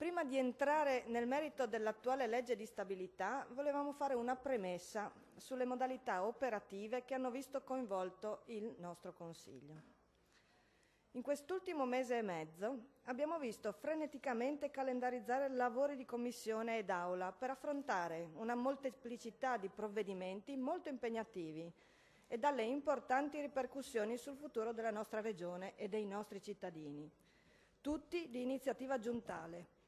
Prima di entrare nel merito dell'attuale legge di stabilità, volevamo fare una premessa sulle modalità operative che hanno visto coinvolto il nostro Consiglio. In quest'ultimo mese e mezzo abbiamo visto freneticamente calendarizzare lavori di Commissione ed Aula per affrontare una molteplicità di provvedimenti molto impegnativi e dalle importanti ripercussioni sul futuro della nostra Regione e dei nostri cittadini, tutti di iniziativa giuntale,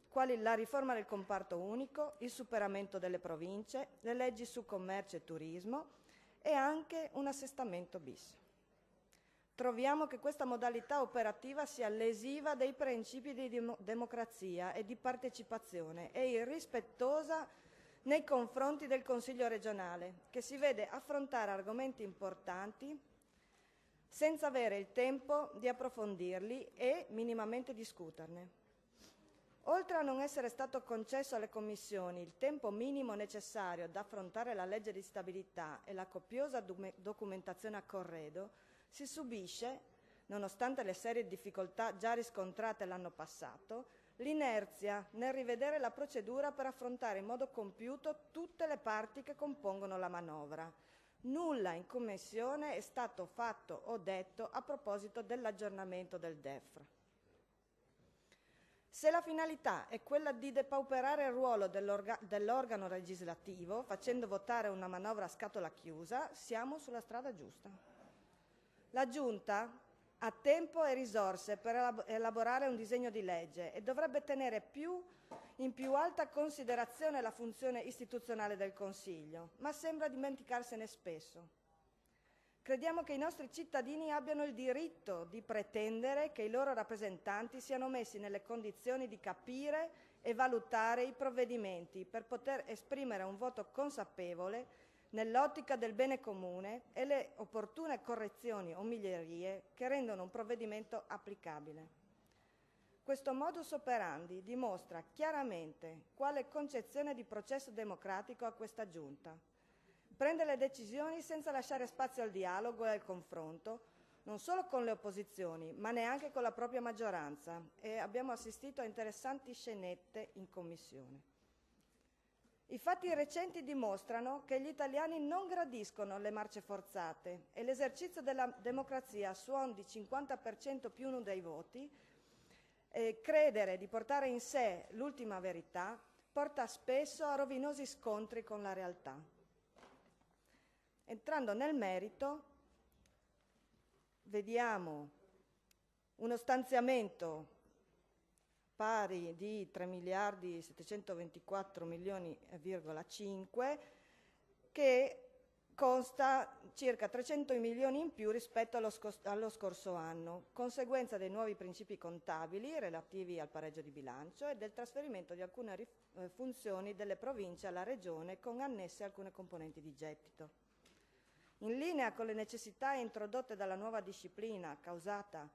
quali la riforma del comparto unico, il superamento delle province, le leggi su commercio e turismo e anche un assestamento bis. Troviamo che questa modalità operativa sia lesiva dei principi di democrazia e di partecipazione e irrispettosa nei confronti del Consiglio regionale, che si vede affrontare argomenti importanti senza avere il tempo di approfondirli e minimamente discuterne. Oltre a non essere stato concesso alle commissioni il tempo minimo necessario ad affrontare la legge di stabilità e la copiosa documentazione a corredo, si subisce, nonostante le serie difficoltà già riscontrate l'anno passato, l'inerzia nel rivedere la procedura per affrontare in modo compiuto tutte le parti che compongono la manovra. Nulla in Commissione è stato fatto o detto a proposito dell'aggiornamento del DEF. Se la finalità è quella di depauperare il ruolo dell'organo legislativo, facendo votare una manovra a scatola chiusa, siamo sulla strada giusta. La Giunta ha tempo e risorse per elaborare un disegno di legge e dovrebbe tenere in più alta considerazione la funzione istituzionale del Consiglio, ma sembra dimenticarsene spesso. Crediamo che i nostri cittadini abbiano il diritto di pretendere che i loro rappresentanti siano messi nelle condizioni di capire e valutare i provvedimenti per poter esprimere un voto consapevole nell'ottica del bene comune e le opportune correzioni o migliorie che rendono un provvedimento applicabile. Questo modus operandi dimostra chiaramente quale concezione di processo democratico ha questa Giunta. Prende le decisioni senza lasciare spazio al dialogo e al confronto, non solo con le opposizioni, ma neanche con la propria maggioranza, e abbiamo assistito a interessanti scenette in Commissione. I fatti recenti dimostrano che gli italiani non gradiscono le marce forzate e l'esercizio della democrazia a suon di 50% più uno dei voti, credere di portare in sé l'ultima verità, porta spesso a rovinosi scontri con la realtà. Entrando nel merito, vediamo uno stanziamento pari di 3.724.500.000 che consta circa 300 milioni in più rispetto allo scorso anno, conseguenza dei nuovi principi contabili relativi al pareggio di bilancio e del trasferimento di alcune funzioni delle province alla Regione con annesse alcune componenti di gettito. In linea con le necessità introdotte dalla nuova disciplina causata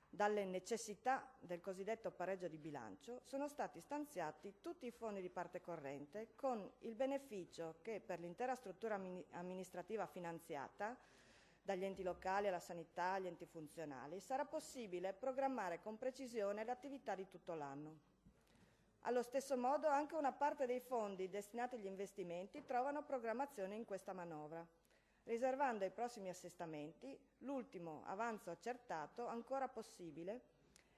dalle necessità del cosiddetto pareggio di bilancio, sono stati stanziati tutti i fondi di parte corrente con il beneficio che per l'intera struttura amministrativa finanziata, dagli enti locali alla sanità agli enti funzionali, sarà possibile programmare con precisione le attività di tutto l'anno. Allo stesso modo anche una parte dei fondi destinati agli investimenti trovano programmazione in questa manovra, riservando ai prossimi assestamenti l'ultimo avanzo accertato ancora possibile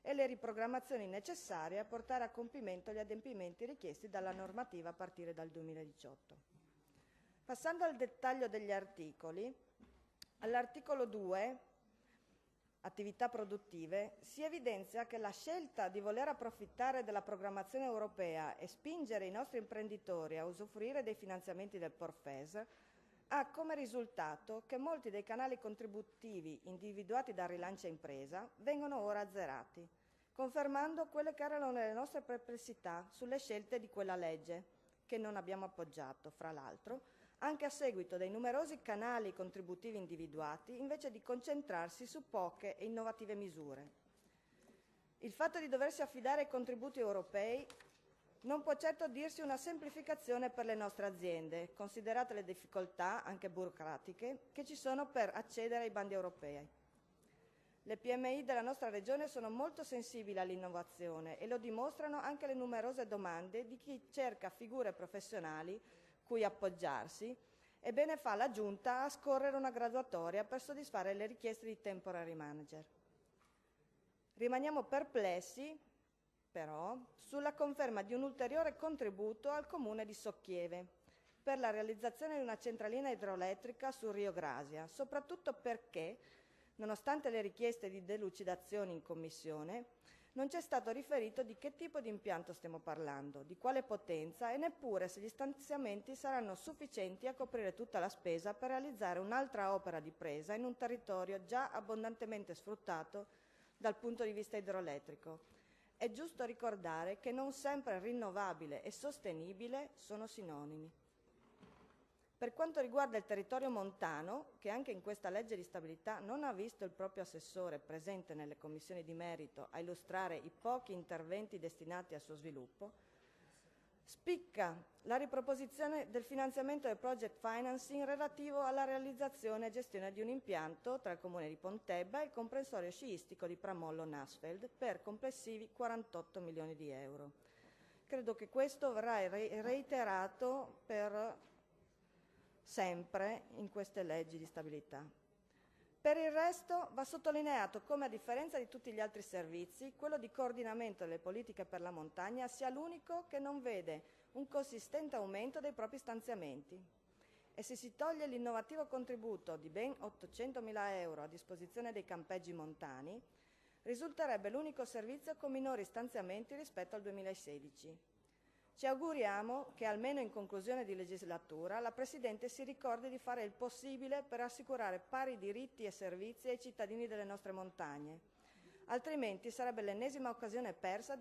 e le riprogrammazioni necessarie a portare a compimento gli adempimenti richiesti dalla normativa a partire dal 2018. Passando al dettaglio degli articoli, all'articolo 2, attività produttive, si evidenzia che la scelta di voler approfittare della programmazione europea e spingere i nostri imprenditori a usufruire dei finanziamenti del Porfes ha come risultato che molti dei canali contributivi individuati da Rilancia Impresa vengono ora azzerati, confermando quelle che erano le nostre perplessità sulle scelte di quella legge, che non abbiamo appoggiato, fra l'altro, anche a seguito dei numerosi canali contributivi individuati, invece di concentrarsi su poche e innovative misure. Il fatto di doversi affidare ai contributi europei non può certo dirsi una semplificazione per le nostre aziende, considerate le difficoltà, anche burocratiche, che ci sono per accedere ai bandi europei. Le PMI della nostra regione sono molto sensibili all'innovazione e lo dimostrano anche le numerose domande di chi cerca figure professionali cui appoggiarsi, e bene fa la Giunta a scorrere una graduatoria per soddisfare le richieste di temporary manager. Rimaniamo perplessi, però, sulla conferma di un ulteriore contributo al comune di Socchieve per la realizzazione di una centralina idroelettrica sul Rio Grasia, soprattutto perché, nonostante le richieste di delucidazioni in commissione, non ci è stato riferito di che tipo di impianto stiamo parlando, di quale potenza e neppure se gli stanziamenti saranno sufficienti a coprire tutta la spesa per realizzare un'altra opera di presa in un territorio già abbondantemente sfruttato dal punto di vista idroelettrico. È giusto ricordare che non sempre rinnovabile e sostenibile sono sinonimi. Per quanto riguarda il territorio montano, che anche in questa legge di stabilità non ha visto il proprio assessore presente nelle commissioni di merito a illustrare i pochi interventi destinati al suo sviluppo, spicca la riproposizione del finanziamento del project financing relativo alla realizzazione e gestione di un impianto tra il comune di Pontebba e il comprensorio sciistico di Pramollo-Nassfeld per complessivi 48 milioni di euro. Credo che questo verrà reiterato per sempre in queste leggi di stabilità. Per il resto va sottolineato come, a differenza di tutti gli altri servizi, quello di coordinamento delle politiche per la montagna sia l'unico che non vede un consistente aumento dei propri stanziamenti. E se si toglie l'innovativo contributo di ben 800.000 euro a disposizione dei campeggi montani, risulterebbe l'unico servizio con minori stanziamenti rispetto al 2016. Ci auguriamo che, almeno in conclusione di legislatura, la Presidente si ricordi di fare il possibile per assicurare pari diritti e servizi ai cittadini delle nostre montagne. Altrimenti sarebbe l'ennesima occasione persa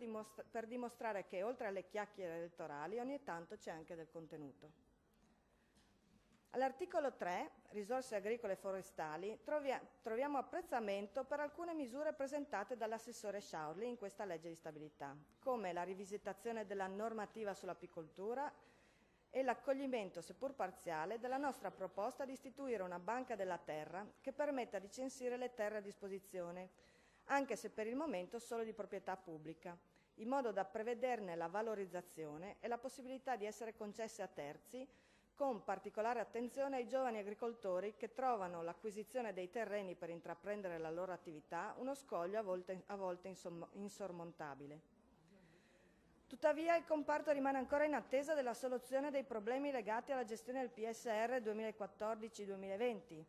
per dimostrare che, oltre alle chiacchiere elettorali, ogni tanto c'è anche del contenuto. All'articolo 3, risorse agricole e forestali, troviamo apprezzamento per alcune misure presentate dall'assessore Sciaurli in questa legge di stabilità, come la rivisitazione della normativa sull'apicoltura e l'accoglimento, seppur parziale, della nostra proposta di istituire una banca della terra che permetta di censire le terre a disposizione, anche se per il momento solo di proprietà pubblica, in modo da prevederne la valorizzazione e la possibilità di essere concesse a terzi, con particolare attenzione ai giovani agricoltori che trovano l'acquisizione dei terreni per intraprendere la loro attività uno scoglio a volte insormontabile. Tuttavia il comparto rimane ancora in attesa della soluzione dei problemi legati alla gestione del PSR 2014-2020,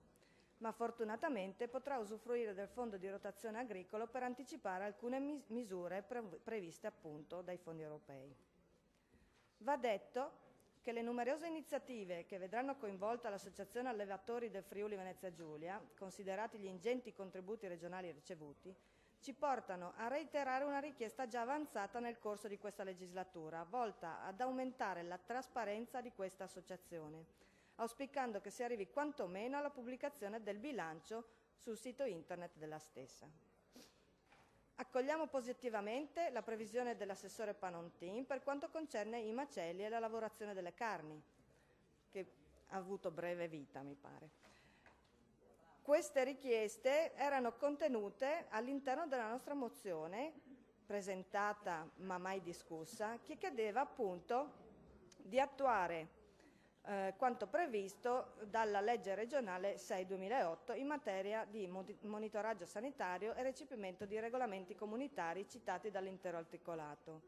ma fortunatamente potrà usufruire del Fondo di rotazione agricolo per anticipare alcune misure previste appunto dai fondi europei. Va detto che le numerose iniziative che vedranno coinvolta l'Associazione Allevatori del Friuli Venezia Giulia, considerati gli ingenti contributi regionali ricevuti, ci portano a reiterare una richiesta già avanzata nel corso di questa legislatura, volta ad aumentare la trasparenza di questa associazione, auspicando che si arrivi quantomeno alla pubblicazione del bilancio sul sito internet della stessa. Accogliamo positivamente la previsione dell'assessore Panontin per quanto concerne i macelli e la lavorazione delle carni, che ha avuto breve vita, mi pare. Queste richieste erano contenute all'interno della nostra mozione, presentata ma mai discussa, che chiedeva appunto di attuare quanto previsto dalla legge regionale 6/2008 in materia di monitoraggio sanitario e recepimento di regolamenti comunitari citati dall'intero articolato.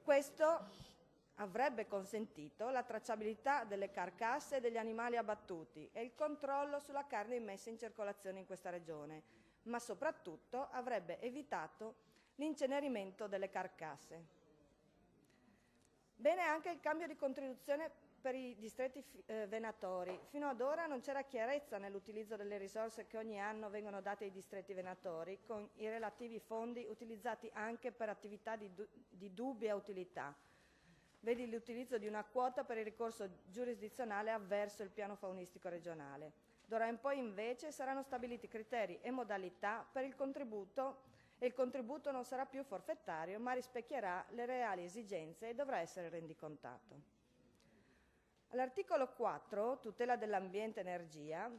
Questo avrebbe consentito la tracciabilità delle carcasse e degli animali abbattuti e il controllo sulla carne immessa in circolazione in questa regione, ma soprattutto avrebbe evitato l'incenerimento delle carcasse. Bene anche il cambio di contribuzione per i distretti venatori. Fino ad ora non c'era chiarezza nell'utilizzo delle risorse che ogni anno vengono date ai distretti venatori, con i relativi fondi utilizzati anche per attività di dubbia utilità. Vedi l'utilizzo di una quota per il ricorso giurisdizionale avverso il piano faunistico regionale. D'ora in poi invece saranno stabiliti criteri e modalità per il contributo, e il contributo non sarà più forfettario ma rispecchierà le reali esigenze e dovrà essere rendicontato. All'articolo 4, tutela dell'ambiente e energia,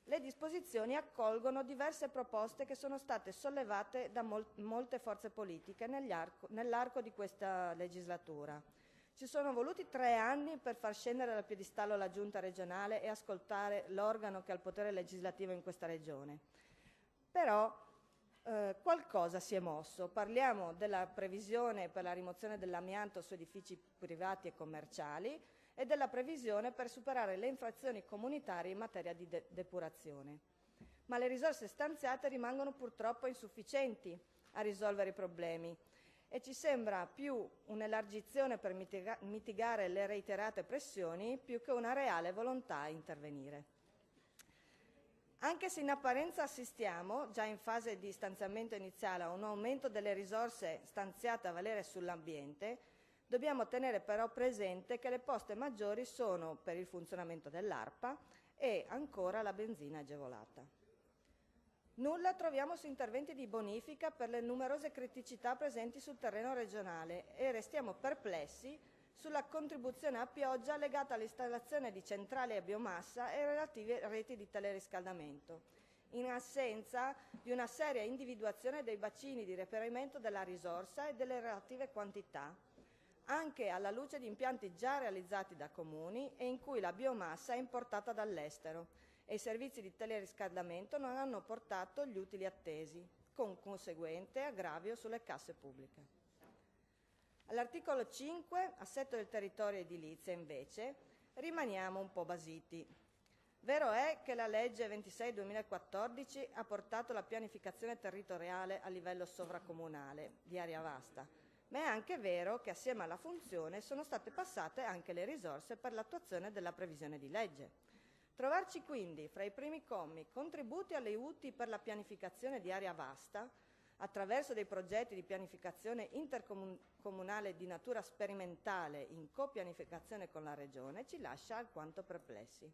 Le disposizioni accolgono diverse proposte che sono state sollevate da molte forze politiche nell'arco di questa legislatura. Ci sono voluti 3 anni per far scendere dal piedistallo la Giunta regionale e ascoltare l'organo che ha il potere legislativo in questa regione. Però qualcosa si è mosso. Parliamo della previsione per la rimozione dell'amianto su edifici privati e commerciali e della previsione per superare le infrazioni comunitarie in materia di depurazione. Ma le risorse stanziate rimangono purtroppo insufficienti a risolvere i problemi e ci sembra più un'elargizione per mitigare le reiterate pressioni più che una reale volontà a intervenire. Anche se in apparenza assistiamo, già in fase di stanziamento iniziale, a un aumento delle risorse stanziate a valere sull'ambiente, dobbiamo tenere però presente che le poste maggiori sono per il funzionamento dell'ARPA e ancora la benzina agevolata. Nulla troviamo su interventi di bonifica per le numerose criticità presenti sul terreno regionale e restiamo perplessi sulla contribuzione a pioggia legata all'installazione di centrali a biomassa e relative reti di teleriscaldamento, in assenza di una seria individuazione dei bacini di reperimento della risorsa e delle relative quantità, anche alla luce di impianti già realizzati da comuni e in cui la biomassa è importata dall'estero e i servizi di teleriscaldamento non hanno portato gli utili attesi, con conseguente aggravio sulle casse pubbliche. All'articolo 5, assetto del territorio edilizia, invece, rimaniamo un po' basiti. Vero è che la legge 26/2014 ha portato la pianificazione territoriale a livello sovracomunale di area vasta, ma è anche vero che assieme alla funzione sono state passate anche le risorse per l'attuazione della previsione di legge. Trovarci quindi fra i primi commi contributi alle UTI per la pianificazione di area vasta, attraverso dei progetti di pianificazione intercomunale di natura sperimentale in copianificazione con la Regione, ci lascia alquanto perplessi.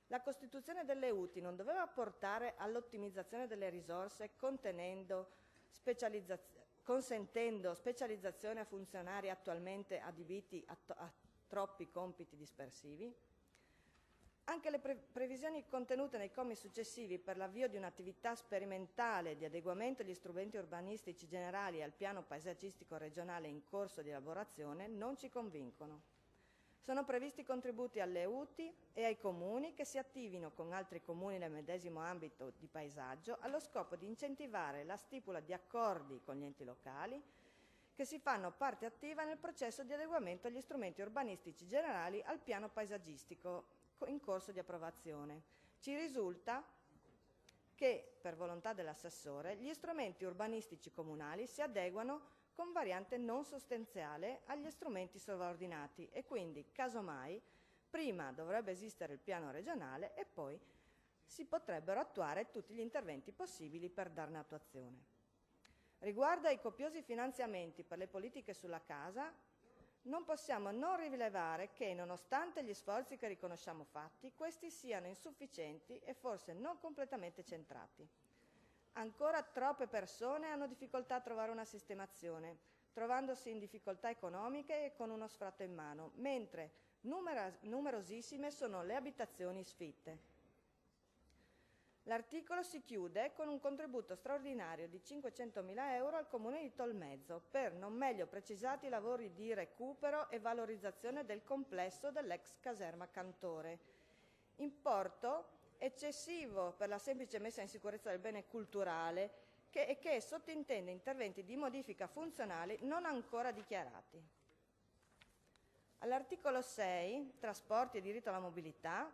La costituzione delle UTI non doveva portare all'ottimizzazione delle risorse consentendo specializzazione a funzionari attualmente adibiti a troppi compiti dispersivi? Anche le previsioni contenute nei commi successivi per l'avvio di un'attività sperimentale di adeguamento agli strumenti urbanistici generali e al piano paesaggistico regionale in corso di elaborazione non ci convincono. Sono previsti contributi alle UTI e ai comuni che si attivino con altri comuni nel medesimo ambito di paesaggio allo scopo di incentivare la stipula di accordi con gli enti locali che si fanno parte attiva nel processo di adeguamento agli strumenti urbanistici generali al piano paesaggistico in corso di approvazione. Ci risulta che, per volontà dell'assessore, gli strumenti urbanistici comunali si adeguano con variante non sostanziale agli strumenti sovraordinati e quindi, casomai, prima dovrebbe esistere il piano regionale e poi si potrebbero attuare tutti gli interventi possibili per darne attuazione. Riguardo ai copiosi finanziamenti per le politiche sulla casa, non possiamo non rilevare che, nonostante gli sforzi che riconosciamo fatti, questi siano insufficienti e forse non completamente centrati. Ancora troppe persone hanno difficoltà a trovare una sistemazione, trovandosi in difficoltà economiche e con uno sfratto in mano, mentre numerosissime sono le abitazioni sfitte. L'articolo si chiude con un contributo straordinario di 500.000 euro al Comune di Tolmezzo per non meglio precisati lavori di recupero e valorizzazione del complesso dell'ex caserma Cantore. Importo eccessivo per la semplice messa in sicurezza del bene culturale che sottintende interventi di modifica funzionali non ancora dichiarati. All'articolo 6, trasporti e diritto alla mobilità,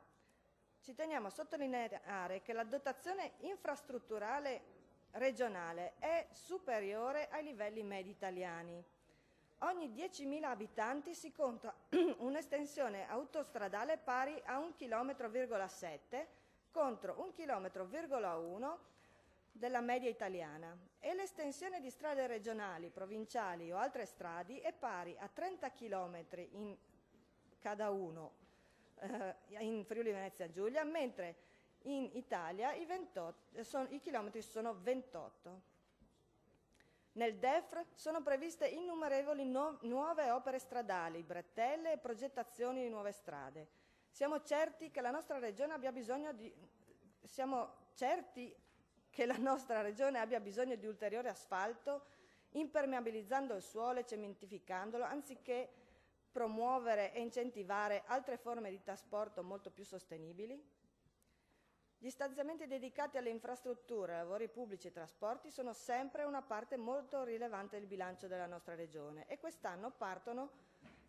ci teniamo a sottolineare che la dotazione infrastrutturale regionale è superiore ai livelli medi italiani. Ogni 10.000 abitanti si conta un'estensione autostradale pari a 1,7 km contro 1,1 km della media italiana e l'estensione di strade regionali, provinciali o altre strade è pari a 30 km in cada uno in Friuli Venezia Giulia, mentre in Italia i chilometri sono 28. Nel DEF sono previste innumerevoli nuove opere stradali, bretelle e progettazioni di nuove strade. Siamo certi che la nostra regione abbia bisogno siamo certi che la nostra regione abbia bisogno di ulteriore asfalto, impermeabilizzando il suolo e cementificandolo, anziché promuovere e incentivare altre forme di trasporto molto più sostenibili? Gli stanziamenti dedicati alle infrastrutture, ai lavori pubblici e trasporti sono sempre una parte molto rilevante del bilancio della nostra regione e quest'anno partono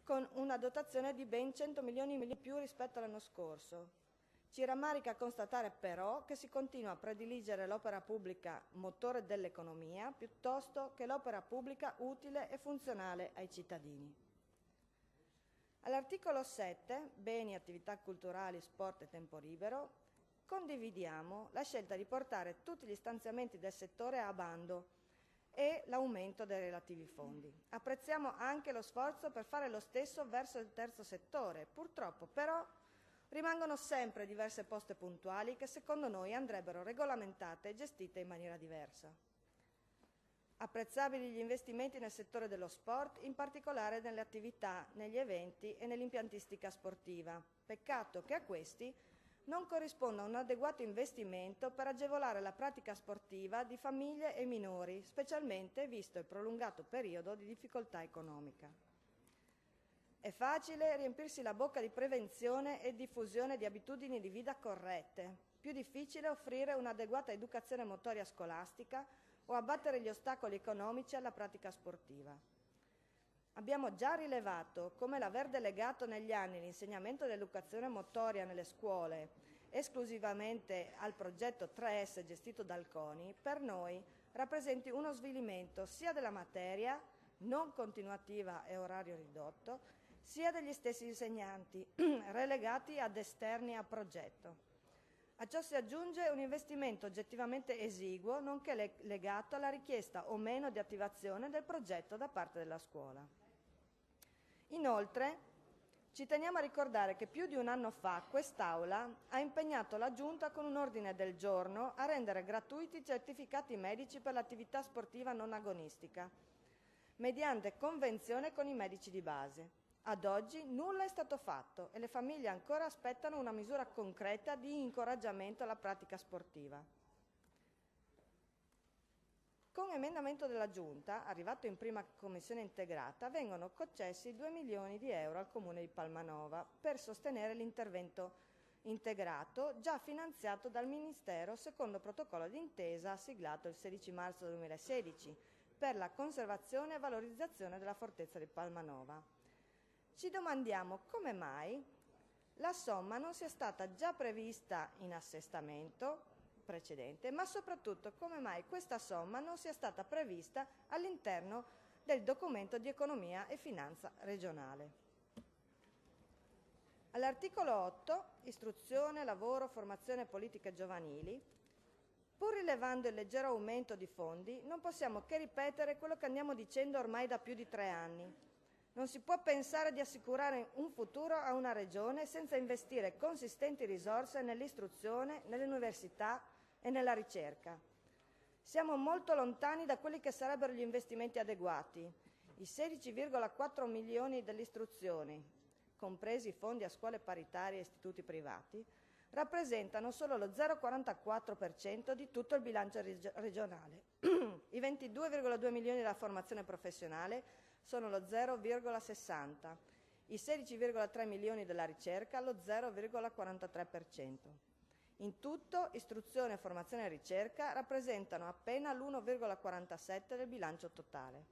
con una dotazione di ben 100 milioni in più rispetto all'anno scorso. Ci rammarica constatare però che si continua a prediligere l'opera pubblica motore dell'economia piuttosto che l'opera pubblica utile e funzionale ai cittadini. All'articolo 7, beni, attività culturali, sport e tempo libero, condividiamo la scelta di portare tutti gli stanziamenti del settore a bando e l'aumento dei relativi fondi. Apprezziamo anche lo sforzo per fare lo stesso verso il terzo settore. Purtroppo però rimangono sempre diverse poste puntuali che secondo noi andrebbero regolamentate e gestite in maniera diversa. Apprezzabili gli investimenti nel settore dello sport, in particolare nelle attività, negli eventi e nell'impiantistica sportiva. Peccato che a questi non corrisponda un adeguato investimento per agevolare la pratica sportiva di famiglie e minori, specialmente visto il prolungato periodo di difficoltà economica. È facile riempirsi la bocca di prevenzione e diffusione di abitudini di vita corrette, più difficile offrire un'adeguata educazione motoria scolastica o abbattere gli ostacoli economici alla pratica sportiva. Abbiamo già rilevato come l'aver delegato negli anni l'insegnamento dell'educazione motoria nelle scuole esclusivamente al progetto 3S gestito dal CONI, per noi rappresenti uno svilimento sia della materia, non continuativa e orario ridotto, sia degli stessi insegnanti, relegati ad esterni a progetto. A ciò si aggiunge un investimento oggettivamente esiguo, nonché legato alla richiesta o meno di attivazione del progetto da parte della scuola. Inoltre, ci teniamo a ricordare che più di un anno fa quest'Aula ha impegnato la Giunta con un ordine del giorno a rendere gratuiti i certificati medici per l'attività sportiva non agonistica, mediante convenzione con i medici di base. Ad oggi nulla è stato fatto e le famiglie ancora aspettano una misura concreta di incoraggiamento alla pratica sportiva. Con emendamento della Giunta, arrivato in prima commissione integrata, vengono concessi 2 milioni di euro al Comune di Palmanova per sostenere l'intervento integrato già finanziato dal Ministero secondo protocollo d'intesa siglato il 16 marzo 2016 per la conservazione e valorizzazione della fortezza di Palmanova. Ci domandiamo come mai la somma non sia stata già prevista in assestamento precedente, ma soprattutto come mai questa somma non sia stata prevista all'interno del documento di economia e finanza regionale. All'articolo 8, istruzione, lavoro, formazione e politiche giovanili, pur rilevando il leggero aumento di fondi, non possiamo che ripetere quello che andiamo dicendo ormai da più di 3 anni. Non si può pensare di assicurare un futuro a una regione senza investire consistenti risorse nell'istruzione, nelle università e nella ricerca. Siamo molto lontani da quelli che sarebbero gli investimenti adeguati. I 16,4 milioni dell'istruzione, compresi i fondi a scuole paritarie e istituti privati, rappresentano solo lo 0,44% di tutto il bilancio regionale. I 22,2 milioni della formazione professionale sono lo 0,60%, i 16,3 milioni della ricerca lo 0,43%. In tutto, istruzione, formazione e ricerca rappresentano appena l'1,47% del bilancio totale.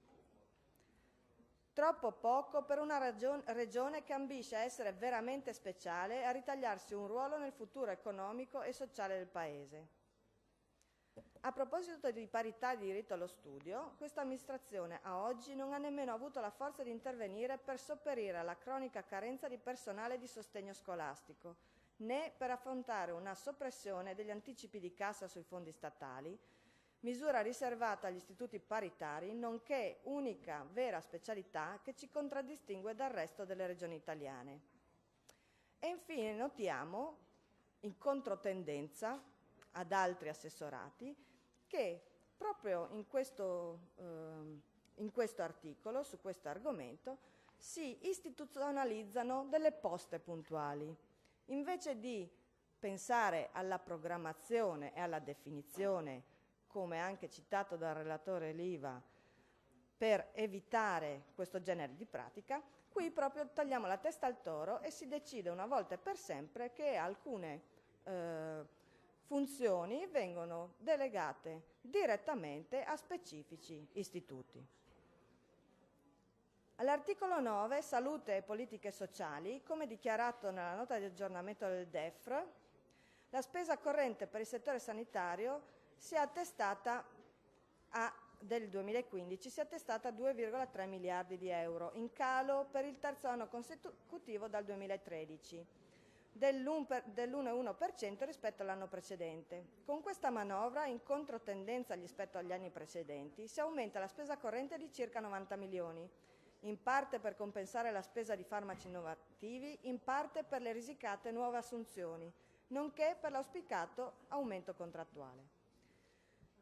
Troppo poco per una regione che ambisce a essere veramente speciale e a ritagliarsi un ruolo nel futuro economico e sociale del Paese. A proposito di parità e di diritto allo studio, questa amministrazione a oggi non ha nemmeno avuto la forza di intervenire per sopperire alla cronica carenza di personale di sostegno scolastico, né per affrontare una soppressione degli anticipi di cassa sui fondi statali, misura riservata agli istituti paritari, nonché unica vera specialità che ci contraddistingue dal resto delle regioni italiane. E infine notiamo, in controtendenza ad altri assessorati, che proprio in questo articolo, su questo argomento, si istituzionalizzano delle poste puntuali. Invece di pensare alla programmazione e alla definizione, come anche citato dal relatore Liva, per evitare questo genere di pratica. Qui proprio tagliamo la testa al toro e si decide una volta e per sempre che alcune funzioni vengono delegate direttamente a specifici istituti. All'articolo 9, Salute e politiche sociali, come dichiarato nella nota di aggiornamento del DEF, la spesa corrente per il settore sanitario del 2015 si è attestata a 2,3 miliardi di euro, in calo per il terzo anno consecutivo dal 2013, dell'1,1% rispetto all'anno precedente. Con questa manovra, in controtendenza rispetto agli anni precedenti, si aumenta la spesa corrente di circa 90 milioni, in parte per compensare la spesa di farmaci innovativi, in parte per le risicate nuove assunzioni, nonché per l'auspicato aumento contrattuale.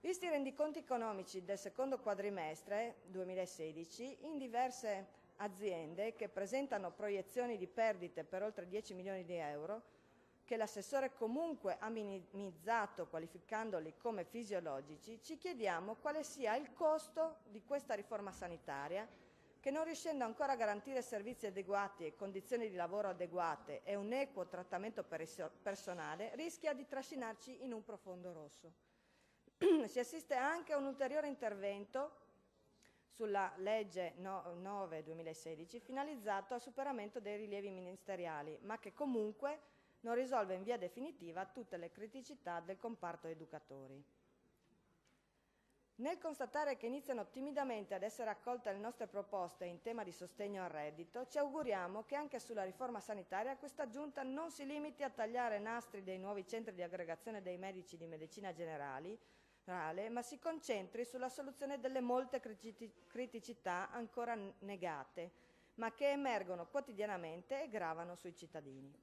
Visti i rendiconti economici del secondo quadrimestre 2016, in diverse aziende che presentano proiezioni di perdite per oltre 10 milioni di euro, che l'assessore comunque ha minimizzato qualificandoli come fisiologici, ci chiediamo quale sia il costo di questa riforma sanitaria che, non riuscendo ancora a garantire servizi adeguati e condizioni di lavoro adeguate e un equo trattamento per il personale, rischia di trascinarci in un profondo rosso. Si assiste anche a un ulteriore intervento sulla legge 9/2016 finalizzato al superamento dei rilievi ministeriali, ma che comunque non risolve in via definitiva tutte le criticità del comparto educatori. Nel constatare che iniziano timidamente ad essere accolte le nostre proposte in tema di sostegno al reddito, ci auguriamo che anche sulla riforma sanitaria questa Giunta non si limiti a tagliare nastri dei nuovi centri di aggregazione dei medici di medicina generale, ma si concentri sulla soluzione delle molte criticità ancora negate, ma che emergono quotidianamente e gravano sui cittadini.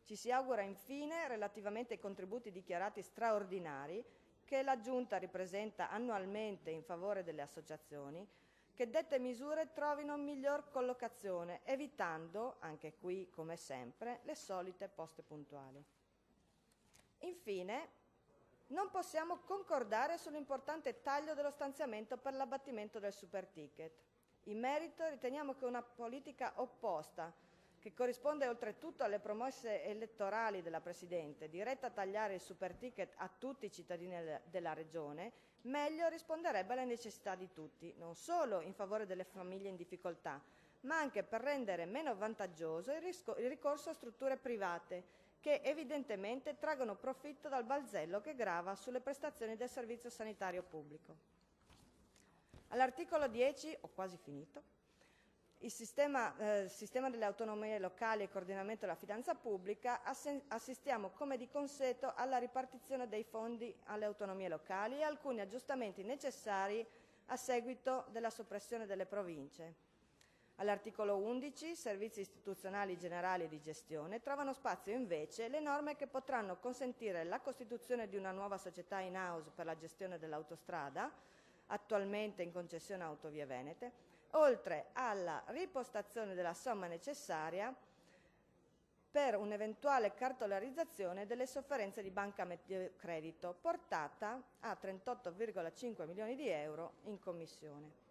Ci si augura infine, relativamente ai contributi dichiarati straordinari, che la Giunta ripresenta annualmente in favore delle associazioni, che dette misure trovino miglior collocazione, evitando, anche qui come sempre, le solite poste puntuali. Infine, non possiamo concordare sull'importante taglio dello stanziamento per l'abbattimento del superticket. In merito riteniamo che una politica opposta, che corrisponde oltretutto alle promesse elettorali della Presidente, diretta a tagliare il superticket a tutti i cittadini della Regione, meglio risponderebbe alle necessità di tutti, non solo in favore delle famiglie in difficoltà, ma anche per rendere meno vantaggioso il ricorso a strutture private, che evidentemente traggono profitto dal balzello che grava sulle prestazioni del servizio sanitario pubblico. All'articolo 10, ho quasi finito, il sistema delle autonomie locali e coordinamento della finanza pubblica, assistiamo come di consueto alla ripartizione dei fondi alle autonomie locali e alcuni aggiustamenti necessari a seguito della soppressione delle province. All'articolo 11, servizi istituzionali generali e di gestione, trovano spazio invece le norme che potranno consentire la costituzione di una nuova società in-house per la gestione dell'autostrada, attualmente in concessione a Autovie Venete, oltre alla ripostazione della somma necessaria per un'eventuale cartolarizzazione delle sofferenze di Banca Credito, portata a 38,5 milioni di euro in Commissione.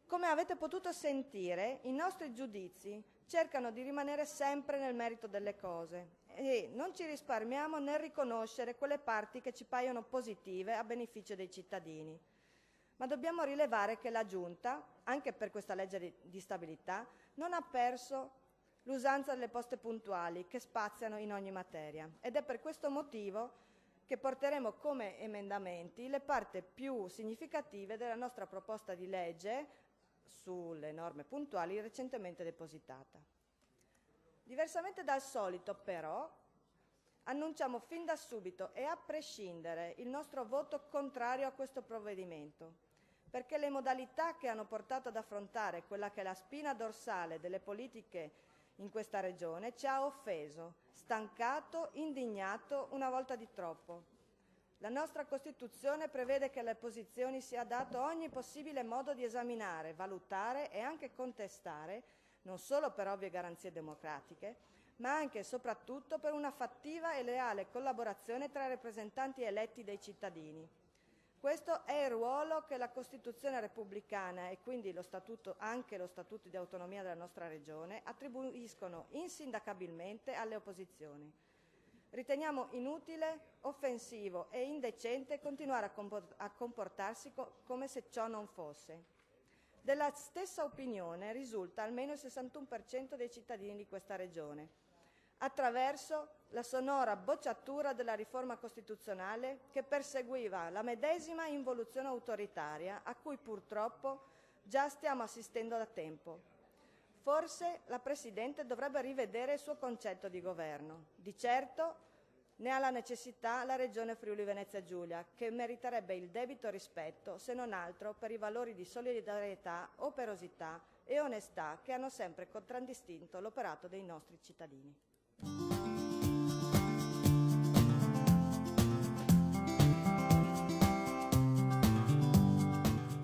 Come avete potuto sentire, i nostri giudizi cercano di rimanere sempre nel merito delle cose e non ci risparmiamo nel riconoscere quelle parti che ci paiono positive a beneficio dei cittadini. Ma dobbiamo rilevare che la Giunta, anche per questa legge di stabilità, non ha perso l'usanza delle poste puntuali che spaziano in ogni materia, ed è per questo motivo che porteremo come emendamenti le parti più significative della nostra proposta di legge sulle norme puntuali recentemente depositata. Diversamente dal solito, però, annunciamo fin da subito e a prescindere il nostro voto contrario a questo provvedimento, perché le modalità che hanno portato ad affrontare quella che è la spina dorsale delle politiche in questa regione ci ha offeso, stancato, indignato una volta di troppo. La nostra Costituzione prevede che alle opposizioni sia dato ogni possibile modo di esaminare, valutare e anche contestare, non solo per ovvie garanzie democratiche, ma anche e soprattutto per una fattiva e leale collaborazione tra i rappresentanti eletti dei cittadini. Questo è il ruolo che la Costituzione repubblicana e quindi anche lo Statuto di autonomia della nostra Regione attribuiscono insindacabilmente alle opposizioni. Riteniamo inutile, offensivo e indecente continuare a comportarsi come se ciò non fosse. Della stessa opinione risulta almeno il 61% dei cittadini di questa Regione, attraverso la sonora bocciatura della riforma costituzionale che perseguiva la medesima involuzione autoritaria a cui purtroppo già stiamo assistendo da tempo. Forse la Presidente dovrebbe rivedere il suo concetto di governo. Di certo ne ha la necessità la Regione Friuli-Venezia Giulia, che meriterebbe il debito rispetto, se non altro per i valori di solidarietà, operosità e onestà che hanno sempre contraddistinto l'operato dei nostri cittadini.